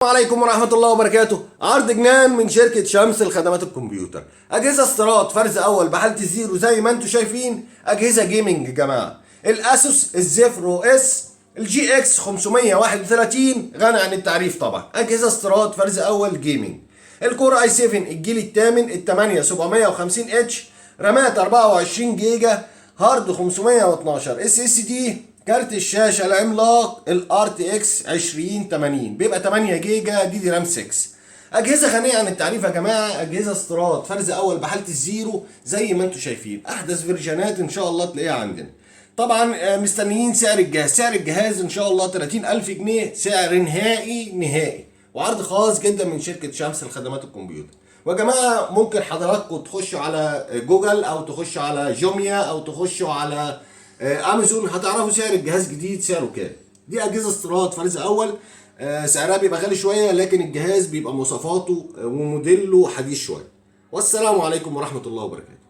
السلام عليكم ورحمة الله وبركاته. عرض جنان من شركة شمس لخدمات الكمبيوتر. أجهزة استيراد فرز أول بحالة الزيرو زي ما انتم شايفين. أجهزة جيمنج يا جماعة. الأسوس الزفرو اس الجي اكس 531 غني عن التعريف طبعا. أجهزة استيراد فرز أول جيمنج. الكور اي 7 الجيل الثامن ال 8 750 اتش، رامات 24 جيجا، هارد 512 اس اس دي. كارت الشاشة العملاق الار تي اكس 2080 بيبقى 8 جيجا دي دي رام 6. أجهزة غنية عن التعريف يا جماعة. أجهزة استيراد فرز أول بحالة الزيرو زي ما انتم شايفين. أحدث فيرجنات إن شاء الله تلاقيها عندنا. طبعا مستنيين سعر الجهاز. سعر الجهاز إن شاء الله 30,000 جنيه، سعر نهائي وعرض خاص جدا من شركة شمس لخدمات الكمبيوتر. ويا جماعة ممكن حضراتكم تخشوا على جوجل أو تخشوا على جوميا أو تخشوا على امازون، هتعرفوا سعر الجهاز جديد سعره كام. دي اجهزه استيراد فرز اول. سعرها بيبقى غالي شويه، لكن الجهاز بيبقى مواصفاته وموديله حديث شويه. والسلام عليكم ورحمه الله وبركاته.